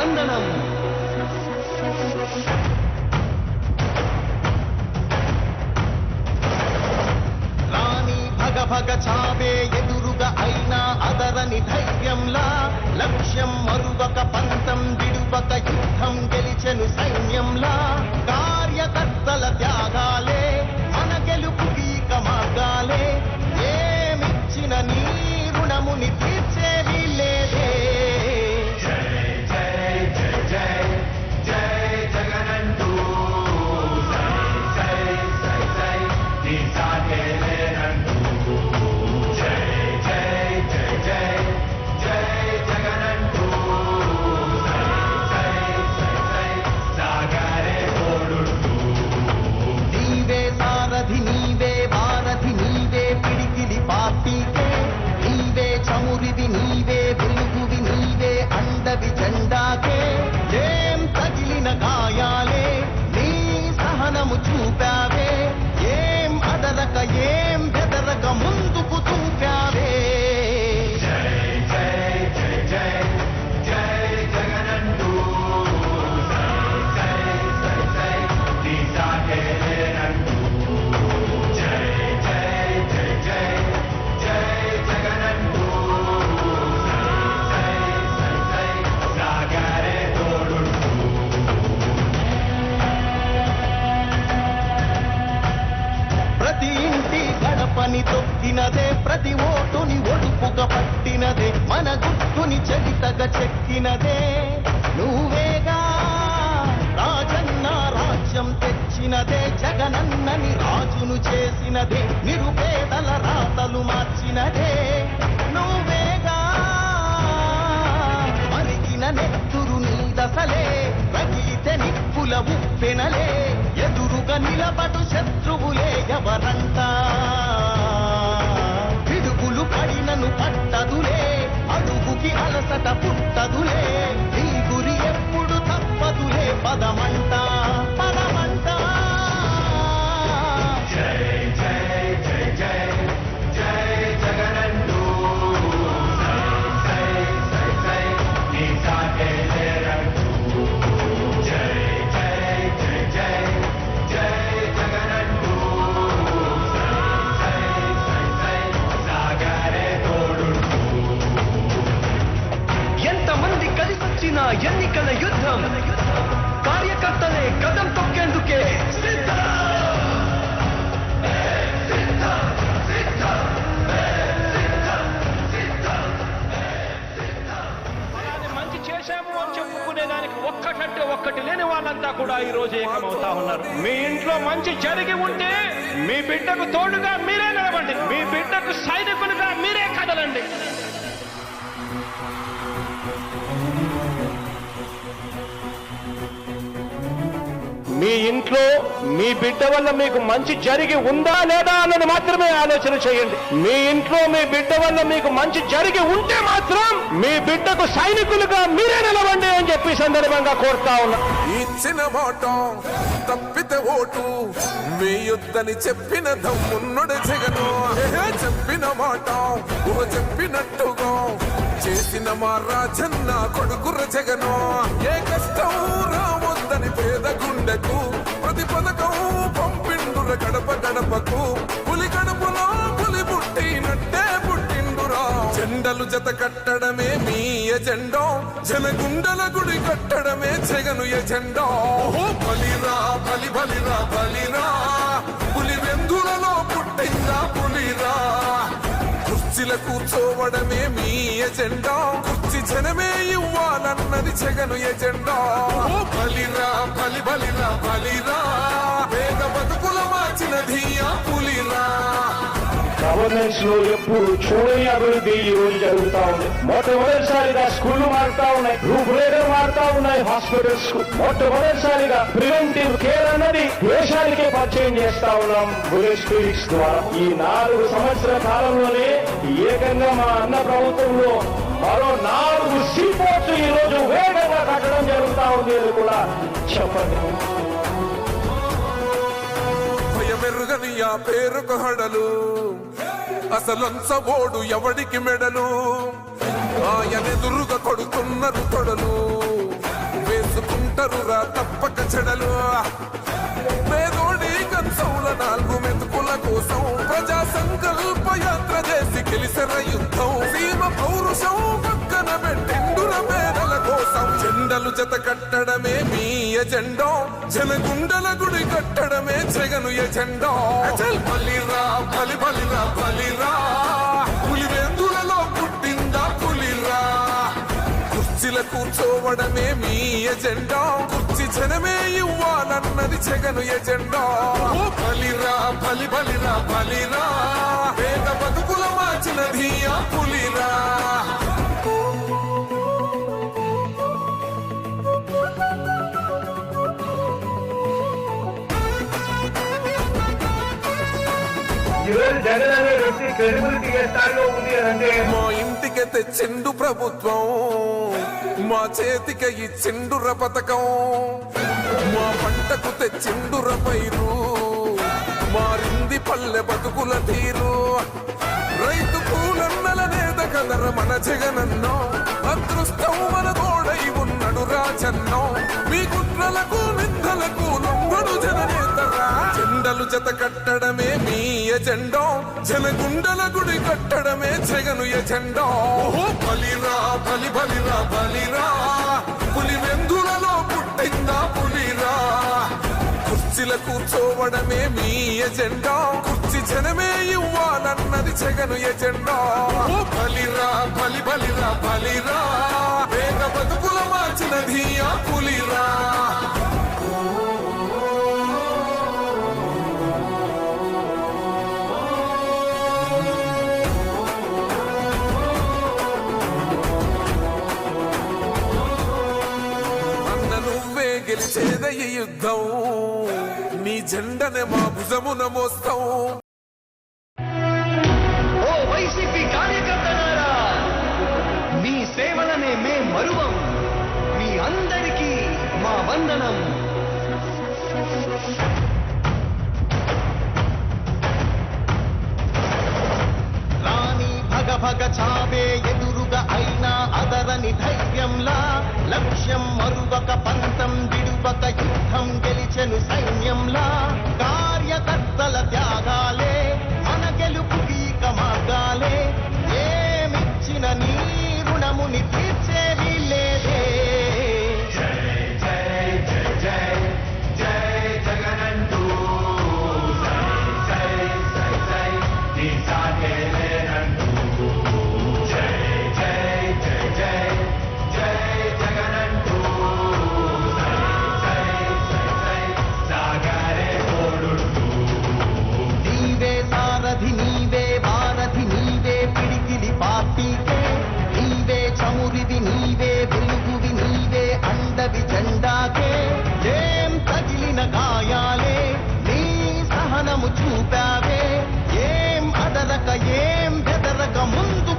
వందనం. రాణి భగ భగ చావే ఎదురుగా అయినా అదరని ధైర్యంలా, లక్ష్యం మరువక పంతం విడువక యుద్ధం గెలిచెను సైన్యంలా. కార్యకర్తల త్యాగాలే మన గెలుపుకి మార్గాలే, ఏమిచ్చిన నీ రుణముని తీర్చేది లేదే. నీవే వెలుగువి నీవే అండవి జెండాకే. ఏం తగిలిన గాయాలే నీ సహనము చూపావే, ఏం అదరక ఏం బెదరక ముందుకు చూపావే. పని తొక్కినదే, ప్రతి ఓటుని ఒడుపుగా పట్టినదే, మన గుట్టుని చరితగా చెక్కినదే నువ్వేగా. రాజన్న రాజ్యం తెచ్చినదే, జగనన్నని రాజును చేసినదే, నిరుపేదల రాతలు మార్చినదే నువ్వేగా. మరిగిన నెత్తురు నీ దశలే, రగిలితే నిప్పుల ఉప్పెనలే, ఎదురుగా నిలబడు శత్రువులే ఎవరంట. పిడుగులు పడినను పట్టదులే, అడుగుకి అలసట పుట్టదులే, నీ గురి ఎప్పుడు తప్పదులే, పదమంట పదమంట. జై జై జై జై జై జగనంటూ సై సై సై నీ సాటే లేరంటూ. జై జై జై జై జై జగనంటూ సై సై సై సాగరే తోడుంటూ. ఎంతమంది కలిసొచ్చిన ఎన్నికల యుద్ధం, కార్యకర్తలే కదం తొక్కేందుకే సిద్ధం. మంచి చేశాము అని చెప్పుకునే దానికి ఒక్కటంటే ఒక్కటి లేని వాళ్ళంతా కూడా ఈ రోజు ఏకమవుతా ఉన్నారు. మీ ఇంట్లో మంచి జరిగి ఉంటే మీ బిడ్డకు తోడుగా మీరే నిలబండి, మీ బిడ్డకు సైనికులుగా మీరే కదలండి. మీ ఇంట్లో మీ బిడ్డ వల్ల మీకు మంచి జరిగి ఉందా లేదా అన్నది మాత్రమే ఆలోచన చేయండి. మీ ఇంట్లో మీ బిడ్డ వల్ల మీకు మంచి జరిగి ఉంటే మాత్రం మీ బిడ్డకు సైనికులుగా మీరే నిలవండి అని చెప్పి సందర్భంగా కోరుతా ఉన్నా. ఇచ్చిన మాట తప్పితే ఓటు వేయొద్దని చెప్పిన దమ్మున్నడు జగను. చెప్పిన మాట చెప్పినట్టుగా చేసిన మా రాజన్న కొడుకుర జగను. ఏ కష్టం రావద్దని పేద గుండెకు ప్రతి పథకం పంపిండుర గడప గడపకు. పులి గడపలో పులి పుట్టినట్టే పుట్టిండురా. జెండలు జత కట్టడమే మీ ఎజెండా, జనగుండల గుడి కట్టడమే జగను ఎజెండా. బలిరా బలి బలిరా బలిరా, పులి వెందులలో పుట్టిందా పులిరా. కుర్చీల కూర్చోవడమే మీ ఎజెండా, కుర్చీ జనమే ఇవ్వాలన్నది జగను ఎజెండా. బలిరా బలి బలిరా బలిరా, పేద బతుకుల మార్చినది ఆ పులిరా. గవర్నెన్స్ లో ఎప్పుడు చూడని అభివృద్ధి ఈ రోజు జరుగుతా ఉంది. మొట్టమొదటిసారిగా స్కూళ్లు మారుతా ఉన్నాయి, రూపురేఖలు మారుతా ఉన్నాయి. హాస్పిటల్స్ కు మొట్టమొదటిసారిగా ప్రివెంటివ్ కేర్ అన్నది దేశానికే పరిచయం చేస్తా ఉన్నాం బుల్లెట్ క్లినిక్స్ ద్వారా. ఈ 4 సంవత్సరాల కాలంలోనే ఏకంగా మా అన్న ప్రభుత్వంలో మరో 4 సీపోర్ట్స్ ఈ రోజు వేగంగా కట్టడం జరుగుతా ఉంది అని కూడా చెప్పండి. భయమెరుగని ఆ పేరుకు హడలు, అసలంచబోడు ఎవడికి మెడలు. ఆయనెదురుగా కొడుతున్నారు తొడలు. ఉంటారురా తప్పక చెడలు. పేదోడి కంచౌల 4 మెతుకుల కోసం ప్రజా సంకల్ప యాత్ర చేసి గెలిసెర యుద్ధం. సీమ పౌరుషం పక్కన పెట్టిండుర పేదల కోసం. జెండలు జత కట్టడమే మీ ఎజెండా, జనగుండల గుడి కట్టడమే జగను ఎజెండా. చల్ బలిరా బలి బలిరా బలిరా, పులివెందులలో పుట్టిందా పులిరా. కుర్చీల కూర్చోవడమే మీ ఎజెండా, కుర్చీ జనమే ఇవ్వాలన్నది జగను ఎజెండా. ఓ బలిరా బలి బలిరా బలిరా, పేద బతుకుల మార్చినది ఆ పులిరా. ఈరోజు జగన్ అనే వ్యక్తి క్రెడిబిలిటీ ఏ స్థాయిలో ఉంది అంటే మా ఇంటికి తెచ్చిండు ప్రభుత్వం, మా చేతికి ఇచ్చిండుర పథకం. మా పంటకు తెచ్చిండుర పైరు, మారింది పల్లె బతుకుల తీరు. రైతు పూలన్నల నేత కదర మన జగనన్నో, అదృష్టం మన తోడై ఉన్నడు రాజన్నో. మీ కుట్రలకు నిందలకు లొంగడు జననేతరా. జెండలు జత కట్టడమే మీ ఎజెండా, జనగుండల గుడి కట్టడమే జగను ఎజెండా. ఓ బలిరా బలి బలిరా బలిరా, పులివెందులలో పుట్టిందా పులిరా. కుర్చీల కూర్చోవడమే మీ ఎజెండా, కుర్చీ జనమే ఇవ్వాలన్నది జగను ఎజెండా. ఓ బలిరా బలి బలిరా బలిరా, పేద బతుకుల మార్చినది ఆ పులిరా. గెలిచేద ఈ యుద్ధం, నీ జెండనే మా భుజమున మోస్తాం. ఓ వైసీపీ కార్యకర్తలారా, మీ సేవలనే మే మరువం. మీ అందరికీ మా వందనం. రాణి భగ భగ చావే ఎదురుగా అయినా అదరని ధైర్యంలా, లక్ష్యం మరువక పంతం విడువక యుద్ధం గెలిచెను సైన్యంలా. కార్యకర్తల త్యాగాలే మన గెలుపుకి ఇక మార్గాలే, ఏమిచ్చిన నీ రుణముని తీర్చేది లేదే. నీవే వారధి నీవే పిడికిలి పార్టీకే, నీవే చమురివి నీవే వెలుగువి నీవే అండవి జెండాకే. ఏం తగిలిన గాయాలే నీ సహనము చూపావే, ఏం అదరక ఏం బెదరక ముందు